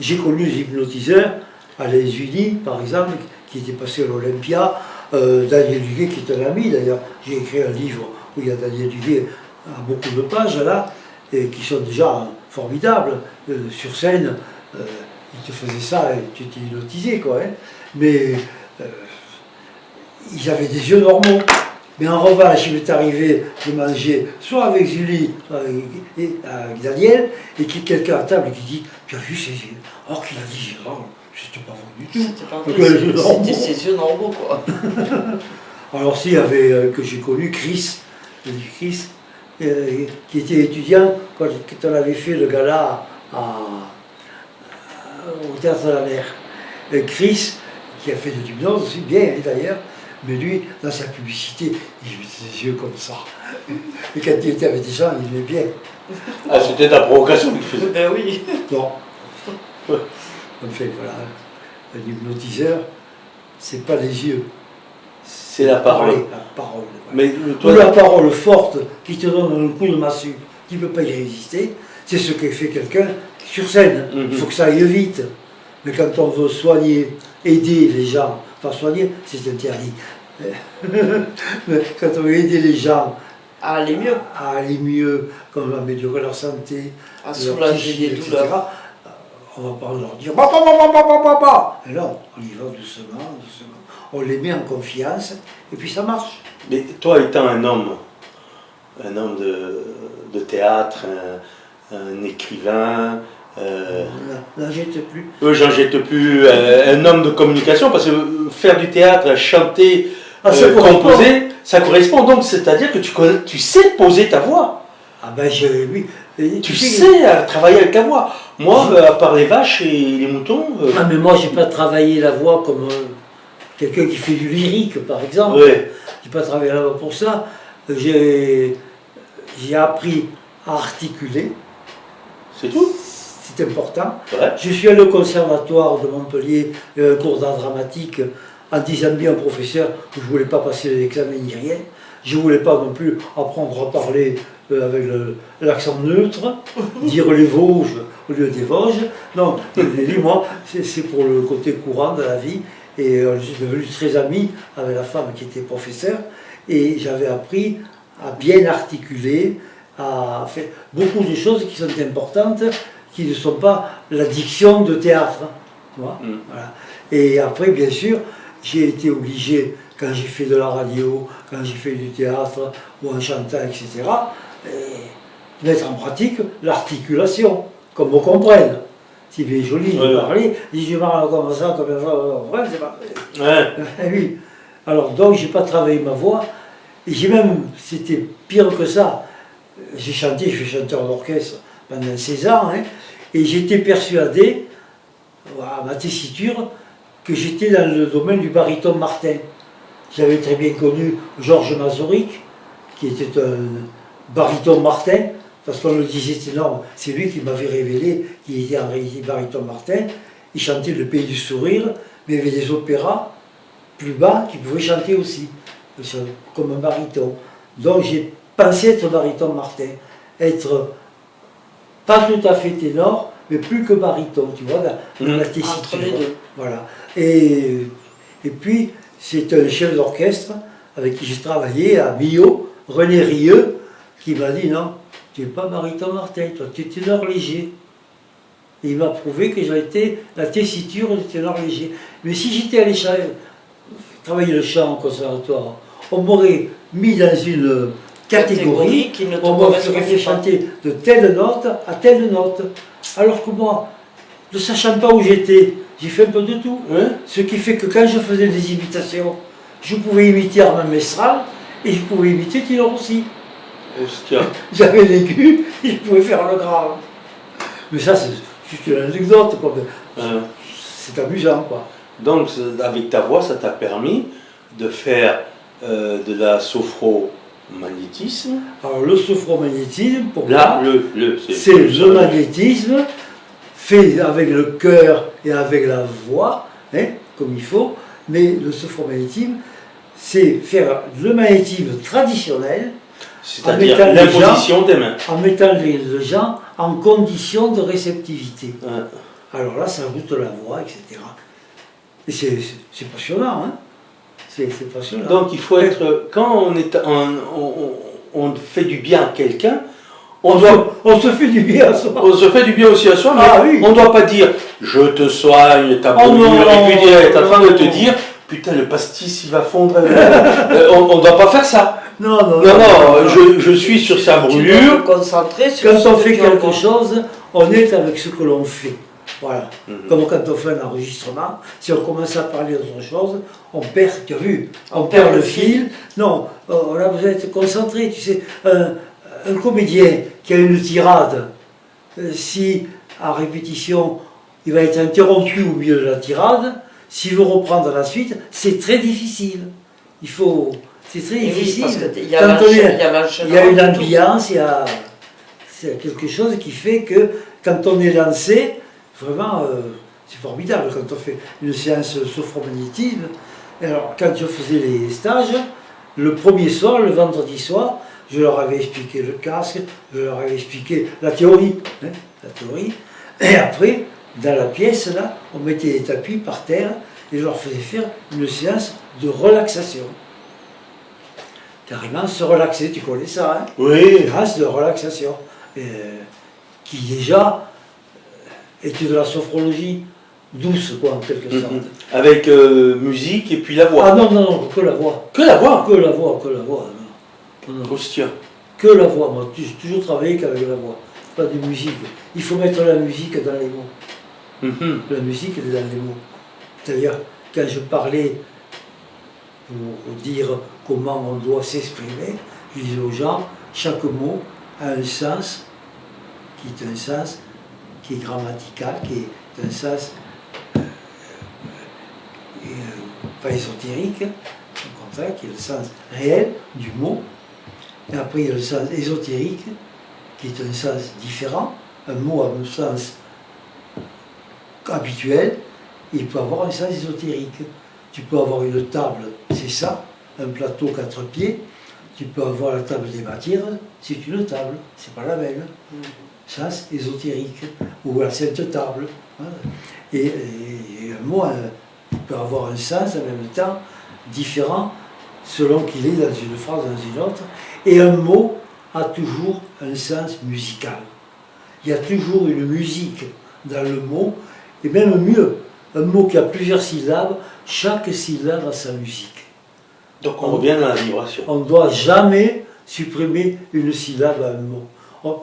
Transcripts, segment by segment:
j'ai connu des hypnotiseurs à Les Unis, par exemple, qui étaient passés à l'Olympia. Daniel Duguay, qui est un ami d'ailleurs, j'ai écrit un livre où il y a Daniel Duguay à beaucoup de pages là, et qui sont déjà formidables. Sur scène, ils te faisaient ça et tu étais hypnotisé, quoi. Hein. Mais ils avaient des yeux normaux. Mais en revanche, il m'est arrivé de manger soit avec Julie, soit avec Daniel, et qu'il y a quelqu'un à table qui dit « Tu as vu ses yeux ?» Alors qu'il a dit « Gérard, c'était pas bon du tout. » C'était ses yeux normaux, quoi. Alors s'il y avait, que j'ai connu, Chris, qui était étudiant quand on avait fait le gala au Théâtre de la Mer. Et Chris, qui a fait de l'hypnose aussi, bien d'ailleurs, mais lui, dans sa publicité, il avait ses yeux comme ça. Et quand il était avec des gens, il aimait bien. Ah, c'était la provocation qu'il faisait. Ben oui. Non. En fait, voilà, un hypnotiseur, c'est pas les yeux. C'est la parole. La parole. Voilà. Mais Ou la parole forte qui te donne un coup de massue, qui ne peut pas y résister, c'est ce que fait quelqu'un sur scène. Il faut que ça aille vite. Mais quand on veut soigner, aider les gens, enfin soigner, c'est interdit. Mais quand on veut aider les gens À aller mieux. à aller mieux, comme améliorer leur santé, À leur soulager psychique, des etc., douleurs. on va pas leur dire bah, bah, bah, bah, bah, bah, bah. Et non, on y va doucement, doucement. On les met en confiance et puis ça marche. Mais toi, étant un homme de théâtre, un écrivain, N'en jette plus. j'en jette plus, un homme de communication, parce que faire du théâtre, chanter, Ça correspond. composer, ça correspond. Donc, c'est-à-dire que tu sais poser ta voix. Ah ben oui. Et Tu sais travailler avec ta voix. Moi, à part les vaches et les moutons... Ah mais moi j'ai pas travaillé la voix comme quelqu'un qui fait du lyrique par exemple. Ouais. J'ai pas travaillé la voix pour ça. J'ai appris à articuler. C'est tout. C'est important. Ouais. Je suis allé au conservatoire de Montpellier, un cours d'art dramatique, en disant bien au professeur que je ne voulais pas passer l'examen ni rien. Je ne voulais pas non plus apprendre à parler avec l'accent neutre, dire les Vosges au lieu des Vosges. Non, je l'ai dit, moi, c'est pour le côté courant de la vie. Et je suis devenu très ami avec la femme qui était professeure. Et j'avais appris à bien articuler, à faire beaucoup de choses qui sont importantes, qui ne sont pas la diction de théâtre. Tu vois. Voilà. Et après, bien sûr, j'ai été obligé, quand j'ai fait de la radio, quand j'ai fait du théâtre, ou en chantant, etc., mettre en pratique l'articulation, comme on comprenne. C'est bien joli de parler, si je parle comme ça, bref, c'est pas... Oui. Alors, donc, j'ai pas travaillé ma voix, et j'ai même, c'était pire que ça, j'ai chanté, je suis chanteur d'orchestre pendant 16 ans, hein, et j'étais persuadé, à ma tessiture, que j'étais dans le domaine du baryton Martin. J'avais très bien connu Georges Mazuric, qui était un baryton Martin, parce qu'on le disait énorme, c'est lui qui m'avait révélé qu'il était en réalité baryton Martin. Il chantait Le Pays du Sourire, mais il y avait des opéras plus bas qui pouvaient chanter aussi, comme un baryton. Donc j'ai pensé être baryton Martin, être pas tout à fait ténor, mais plus que baryton, tu vois, dans la tessiture. Entre les deux. Voilà. Et puis, c'est un chef d'orchestre avec qui j'ai travaillé à Millau, René Rieu, qui m'a dit non, tu n'es pas baryton Martin, toi, tu es ténor léger. Et il m'a prouvé que j'étais la tessiture du ténor léger. Mais si j'étais allé travailler le chant au conservatoire, on m'aurait mis dans une catégorie qui ne te on m'aurait fait chanter de telle note à telle note. Alors que moi, ne sachant pas où j'étais, j'ai fait un peu de tout. Ce qui fait que quand je faisais des imitations, je pouvais imiter Armand Mestral et je pouvais imiter Tillon aussi. J'avais l'aigu et je pouvais faire le grave. Mais ça, c'est juste une anecdote. C'est amusant, quoi. Donc, avec ta voix, ça t'a permis de faire de la sophromagnétisme. Alors, le sophromagnétisme, pour là, moi, c'est le magnétisme fait avec le cœur et avec la voix, hein, comme il faut, mais le sophromagnétisme, c'est faire le magnétisme traditionnel, c'est-à-dire l'imposition des mains. En mettant les gens en condition de réceptivité. alors là, ça goûte la voix, etc. Et c'est passionnant, hein. C'est passionnant. Donc il faut être, quand on fait du bien à quelqu'un, on se fait du bien à soi. se fait du bien aussi à soi, mais Ah oui. on ne doit pas dire je te soigne ta Oh brûlure, non, et puis elle est en train de te non. dire putain le pastis il va fondre. On ne doit pas faire ça. Non, je suis sur sa Tu dois brûlure. te concentrer sur Quand ce on que fait tu quelque entends. chose, on est avec ce que l'on fait. Voilà. Mhm. Comme quand on fait un enregistrement, si on commence à parler d'autre chose, on perd, tu as vu, On on perd perd le le fil. Non, on a besoin d'être concentré. Tu sais, un comédien qui a une tirade, si en répétition, il va être interrompu au milieu de la tirade, s'il veut reprendre la suite, c'est très difficile. C'est très Et oui, difficile. parce qu'il y a Quand on est- l'enchaînement, il y a une de tout. ambiance, c'est quelque chose qui fait que quand on est lancé, vraiment, c'est formidable quand on fait une séance sophromagnétisme. Alors, quand je faisais les stages, le premier soir, le vendredi soir, je leur avais expliqué le casque, je leur avais expliqué la théorie. Et après, dans la pièce, là, on mettait des tapis par terre et je leur faisais faire une séance de relaxation. Carrément se relaxer, tu connais ça, hein? Oui. Séance de relaxation. Qui déjà était de la sophrologie douce, quoi, en quelque sorte. Mhm. Avec musique et puis la voix. Ah non, que la voix. Que la voix. Que la voix. Non. Hostia. Que la voix. Moi, j'ai toujours travaillé qu'avec la voix. Pas de musique. Il faut mettre la musique dans les mots. Mhm. La musique est dans les mots. C'est-à-dire, quand je parlais pour dire comment on doit s'exprimer, je disais aux gens, chaque mot a un sens, qui est un sens qui est grammatical, qui est un sens pas ésotérique, au contraire, qui est le sens réel du mot. Et après, il y a le sens ésotérique, qui est un sens différent. Un mot a un sens habituel, il peut avoir un sens ésotérique. Tu peux avoir une table, c'est ça, un plateau 4 pieds. Tu peux avoir la table des matières, c'est une table, c'est pas la même. Sens ésotérique, ou la sainte table. Voilà. Et un mot peut avoir un sens en même temps différent selon qu'il est dans une phrase, dans une autre. Et un mot a toujours un sens musical. Il y a toujours une musique dans le mot, et même mieux, un mot qui a plusieurs syllabes, chaque syllabe a sa musique. Donc on revient dans la vibration. On ne doit jamais supprimer une syllabe à un mot.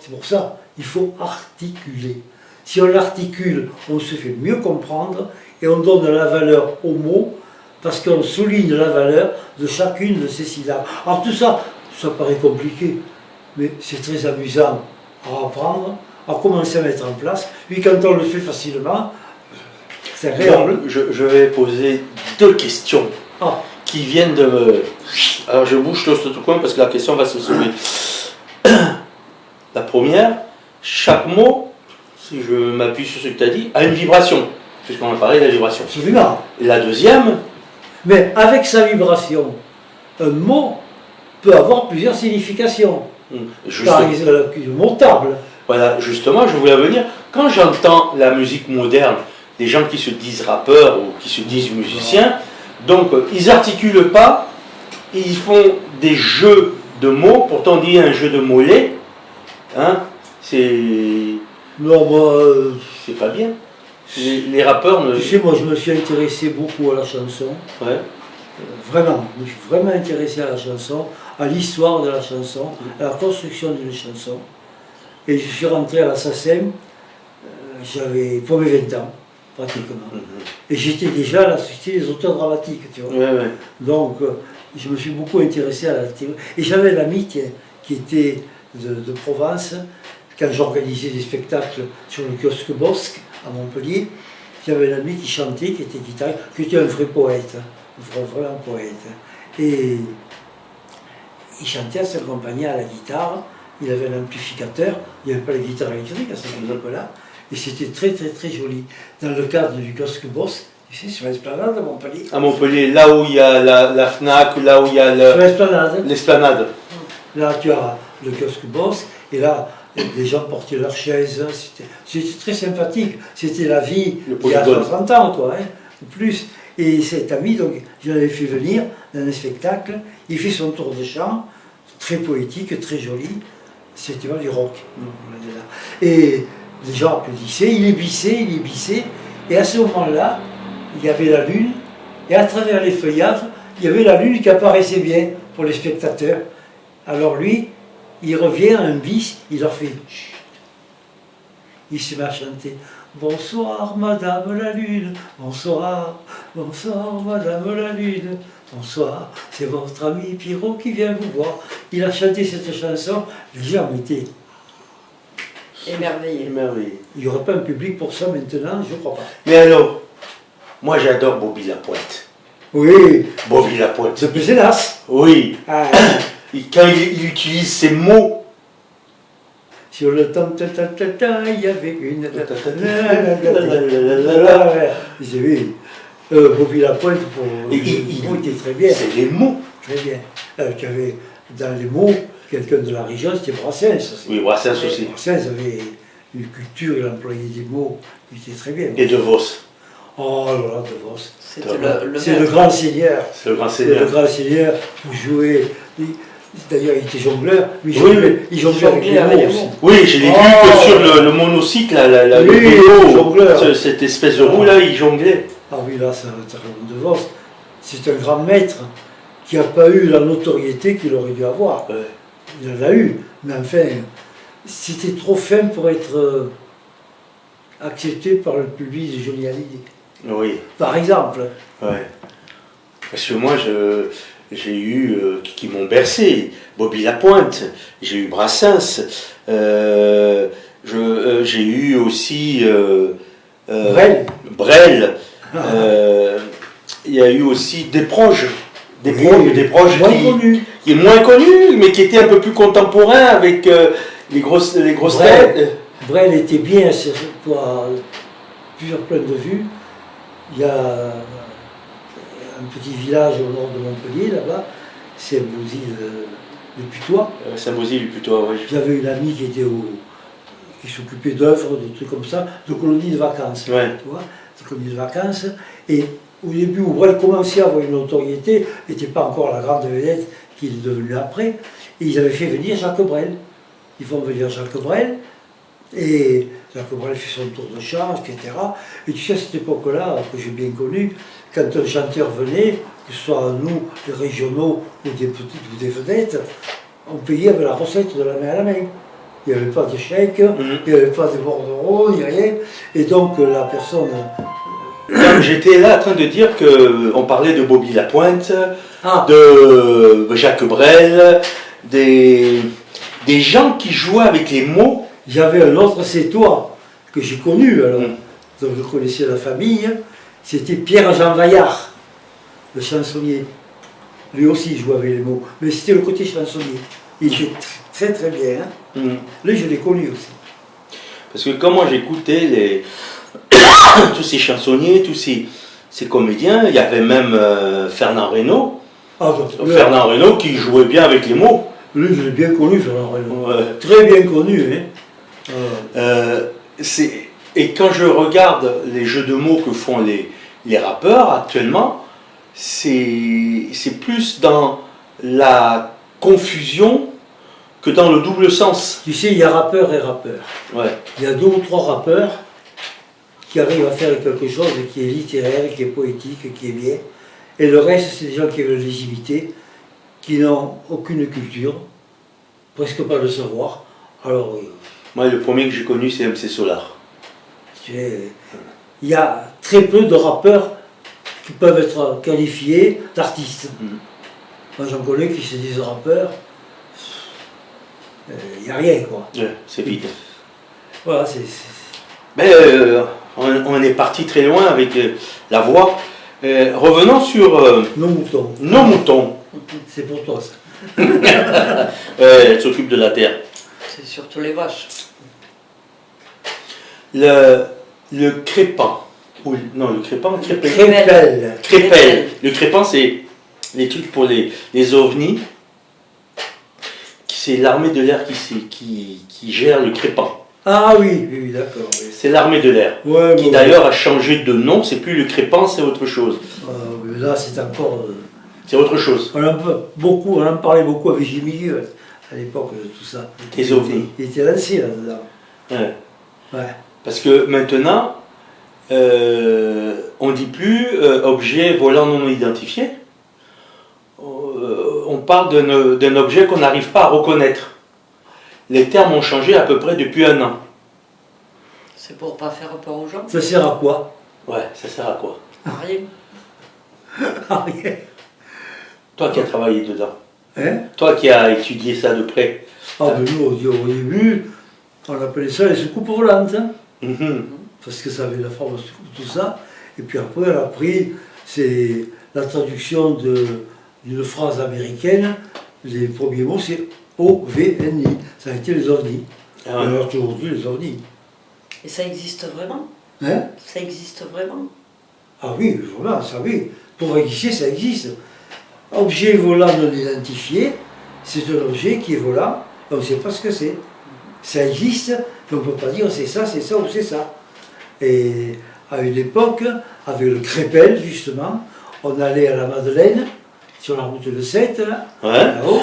C'est pour ça, il faut articuler. Si on l'articule, on se fait mieux comprendre et on donne la valeur au mot parce qu'on souligne la valeur de chacune de ces syllabes. Alors tout ça, ça paraît compliqué, mais c'est très amusant à apprendre, à commencer à mettre en place. Puis quand on le fait facilement, c'est agréable. Donc, je vais poser 2 questions Ah, qui viennent de me... Alors je bouge le tout coin parce que la question va se soulever. La première, chaque mot, si je m'appuie sur ce que tu as dit, a une vibration, puisqu'on a parlé de la vibration. absolument. Et la deuxième, Mais avec sa vibration, un mot peut avoir plusieurs significations. Par exemple, le mot table. voilà, justement, je voulais venir, quand j'entends la musique moderne, des gens qui se disent rappeurs ou qui se disent musiciens, donc ils articulent pas, ils font des jeux de mots, pourtant on dit un jeu de mollets, hein, c'est Non, moi, pas bien. Les rappeurs ne... tu sais, moi je me suis intéressé beaucoup à la chanson. Ouais. Vraiment, je me suis vraiment intéressé à la chanson, à l'histoire de la chanson, à la construction d'une chanson. Et je suis rentré à la SACEM, j'avais pour mes 20 ans, pratiquement. Et j'étais déjà à la Société des auteurs dramatiques, tu vois. Ouais. Donc, je me suis beaucoup intéressé à la théorie. Et j'avais un ami qui était de Provence, quand j'organisais des spectacles sur le kiosque Bosque à Montpellier. J'avais un ami qui chantait, qui était guitariste, qui était un vrai poète, un vrai poète. Et il chantait à s'accompagner à la guitare. Il avait un amplificateur, il n'y avait pas la guitare électrique à cette époque-là. Et c'était très très très joli. Dans le cadre du kiosque Bosque, tu sais, sur l'esplanade à Montpellier. À Montpellier, là où il y a la FNAC, là où il y a Sur l'esplanade. l'esplanade. Là, tu as le kiosque Bosque, et là, Les gens portaient leurs chaises, c'était très sympathique. C'était la vie Le il y a polygone. 60 ans, quoi, hein, ou plus. Et cet ami, donc, je l'avais fait venir dans un spectacle. Il fait son tour de chant, très poétique, très joli. C'était pas du rock. Non, on était là. Et les gens applaudissaient, il ébissait. Et à ce moment-là, il y avait la lune. Et à travers les feuillages, il y avait la lune qui apparaissait bien pour les spectateurs. Alors lui, il revient à un bis, il leur fait chut. Il se met à chanter bonsoir madame la lune, bonsoir, bonsoir madame la lune, bonsoir, c'est votre ami Pierrot qui vient vous voir. Il a chanté cette chanson, les gens étaient. Émerveillé. Merveilleux. Il n'y aurait pas un public pour ça maintenant, je ne crois pas. Mais alors, moi j'adore Bobby Lapointe. Oui, Bobby Lapointe. ce Pézenas. Oui. Ah, Quand il utilise ces mots, sur le temps, il y avait une. J'ai vu. Bobby Lapointe, pour il mots était très bien. c'est les mots. Très bien. Qui avait dans les mots, quelqu'un de la région, c'était Brassens. Aussi. Oui, Brassens aussi. Brassens avait une culture, il employait des mots, il était très bien. Et De Vos. Oh là là, De Vos. C'était le C'est le maître. grand seigneur. C'est le grand C'est seigneur. le grand seigneur pour jouer. D'ailleurs, il était jongleur, mais Oui, il jonglait avec les avec les mots aussi. mots. Oui, je l'ai vu Oh. que sur le monocycle, le Oui, vélo, jongleur. cette espèce de roue là, il jonglait. Ah oui, là, c'est un De Vos. C'est un grand maître qui n'a pas eu la notoriété qu'il aurait dû avoir. Ouais. Il en a eu, mais enfin, c'était trop fin pour être accepté par le public de Johnny Hallyday. Oui, Par exemple. ouais. Parce que moi, j'ai eu qui m'ont bercé, Bobby Lapointe, j'ai eu Brassens, j'ai eu aussi Brel. Brel. Il y a eu aussi Desproges. Oui, Desproges moins connu. qui est moins connu, mais qui était un peu plus contemporain avec les grosses Brel. têtes. Brel était bien sur plusieurs points de vue. Il y a un petit village au nord de Montpellier, là-bas, c'est Bouzy de Putois. Saint-Bosile plutôt, oui. J'avais une amie qui s'occupait d'œuvres, de trucs comme ça, de colonies de vacances. Ouais. Tu vois, de colonies de vacances. Et au début, où Brel commençait à avoir une notoriété, n'était pas encore la grande vedette qu'il est devenu après, et ils avaient fait venir Jacques Brel. Ils font venir Jacques Brel, et Jacques Brel fait son tour de chant, etc. Et tu sais, à cette époque-là, que j'ai bien connue, quand un chanteur venait, que ce soit nous, les régionaux, ou des petites ou des vedettes, on payait avec la recette de la main à la main. Il n'y avait pas de chèque, il n'y avait pas de bordereau, il n'y a rien. Et donc la personne... J'étais là en train de dire qu'on parlait de Bobby Lapointe, Ah, de Jacques Brel, des gens qui jouaient avec les mots. j'avais un autre c'est toi, que j'ai connu alors, Mm. donc je connaissais la famille, c'était Pierre-Jean Vaillard, le chansonnier. Lui aussi il jouait avec les mots, mais c'était le côté chansonnier. Il était très très bien, hein. Lui je l'ai connu aussi. Parce que quand moi j'écoutais tous ces chansonniers, tous ces comédiens, il y avait même Fernand Reynaud. Ah, Fernand Reynaud qui jouait bien avec les mots. lui je l'ai bien connu, Fernand Reynaud. Ouais. Très bien connu, hein. Et quand je regarde les jeux de mots que font les rappeurs actuellement, c'est plus dans la confusion que dans le double sens. Tu sais, il y a rappeur et rappeur. Ouais. Il y a 2 ou 3 rappeurs qui arrivent à faire quelque chose qui est littéraire, qui est poétique, qui est bien. Et le reste, c'est des gens qui veulent les imiter, qui n'ont aucune culture, presque pas de savoir. Alors, Moi, le premier que j'ai connu, c'est MC Solar. il y a très peu de rappeurs qui peuvent être qualifiés d'artistes. Moi, j'en connais qui se disent rappeurs. Il n'y a rien, quoi. Ouais, c'est vite. Voilà, Mais on est parti très loin avec la voix. Revenons sur nos moutons. nos moutons. C'est pour toi, ça. Elle s'occupe de la terre. C'est surtout les vaches. Le crépan. Non, le crépan, crépel. Crépelle. Crépel. Le crépan, c'est les trucs pour les ovnis. c'est l'armée de l'air qui gère le Crépin. Ah oui, oui, d'accord. Oui. C'est l'armée de l'air. Ouais, Qui bon, d'ailleurs a changé de nom, c'est plus le Crépin, c'est autre chose. oui, là, c'est encore. C'est autre chose. On en parlait beaucoup avec Jimmy à l'époque de tout ça. Les ovnis. Il était lancé là-dedans. Ouais. Ouais. Parce que maintenant, on ne dit plus objet volant non identifié. On parle d'un objet qu'on n'arrive pas à reconnaître. Les termes ont changé à peu près depuis 1 an. C'est pour pas faire peur aux gens. Ça sert à quoi? Ouais, ça sert à quoi? Rien. À rien. Toi qui as travaillé dedans, Hein? toi qui as étudié ça de près. Ah, ben nous, au début, on appelait ça les soucoupes volantes, hein, Mhm. parce que ça avait la forme de soucoupe, tout ça. Et puis après, on a pris, c'est la traduction d'une phrase américaine. Les premiers mots, c'est OVNI. Ça a été les ovnis. Ah ouais. Alors aujourd'hui, les ovnis. Et ça existe vraiment? Hein? Ça existe vraiment? Ah oui, voilà, ça oui. Pour exister, ça existe. Objet volant non identifié, c'est un objet qui est volant, on ne sait pas ce que c'est. Ça existe, mais on ne peut pas dire c'est ça ou c'est ça. Et à une époque, avec le Crépel, justement, on allait à la Madeleine, sur la route de 7, là, Ouais. là-haut,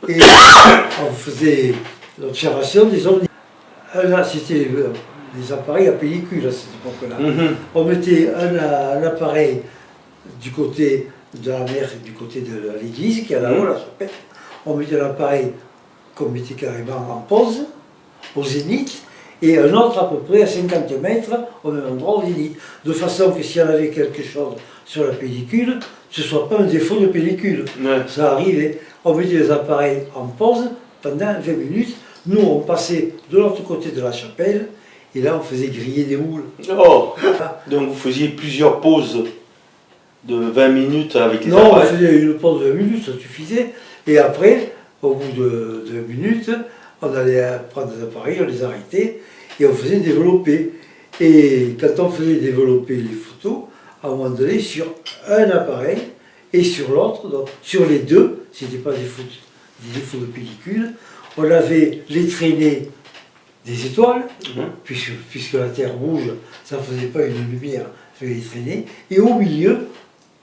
et on faisait l'observation des ovnis. Là, c'était des appareils à pellicule à cette époque-là. Mhm. On mettait un appareil du côté de la mer et du côté de l'église, qui est là-haut, la chapelle. On mettait l'appareil qu'on mettait carrément en pause, au zénith, et un autre à peu près à 50 mètres, au même endroit, au zénith. De façon que s'il y en avait quelque chose sur la pellicule, ce ne soit pas un défaut de pellicule. Ouais. Ça arrivait. On mettait les appareils en pause pendant 20 minutes. Nous, on passait de l'autre côté de la chapelle, et là, on faisait griller des moules. Oh. Donc vous faisiez plusieurs pauses de 20 minutes avec les Non, on appareils. faisait une pause de 20 minutes, ça suffisait. Et après, au bout de 20 minutes, on allait prendre des appareils, on les arrêtait et on faisait développer. Et quand on faisait développer les photos, à un moment donné, sur un appareil et sur l'autre, donc sur les deux, ce n'était pas des défauts de pellicule, on avait les traînées des étoiles, Mhm. puisque la Terre bouge, ça ne faisait pas une lumière, ça faisait les traînées, et au milieu,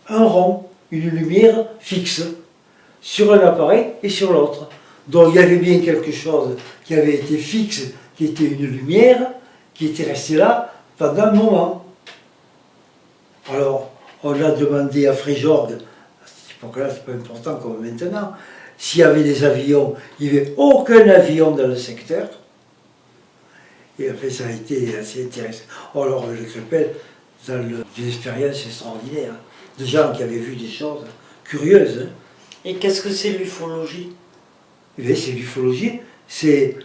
un rond, une lumière fixe, sur un appareil et sur l'autre. Donc il y avait bien quelque chose qui avait été fixe, qui était une lumière, qui était restée là pendant un moment. Alors, on a demandé à Fréjorgue, à cette époque-là, c'est pas important comme maintenant, s'il y avait des avions. Il n'y avait aucun avion dans le secteur. Et après, ça a été assez intéressant. Alors, le Crépel, dans des expériences extraordinaires, de gens qui avaient vu des choses curieuses. Hein. Et qu'est-ce que c'est l'ufologie? Eh bien, c'est l'ufologie, c'est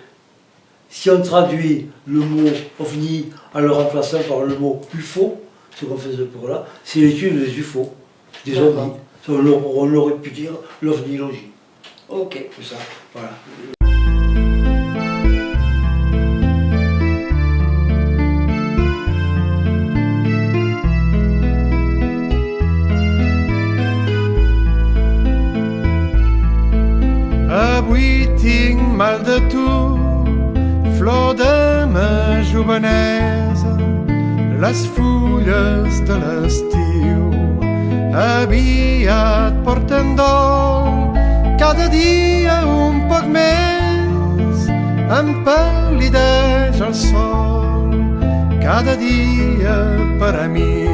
si on traduit le mot ovni en le remplaçant par le mot UFO, ce qu'on faisait pour là, c'est l'étude des UFO, des ovnis. On aurait pu dire l'ovnilogie. Ok. C'est ça, voilà. Avui tinc mal de tu, flor de ma jovenesa, les fulles de l'estiu aviat porten dol, cada dia un poc més em pal·lideix el sol, cada dia per a mi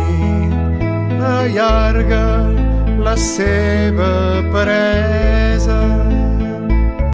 allarga la seva peresa.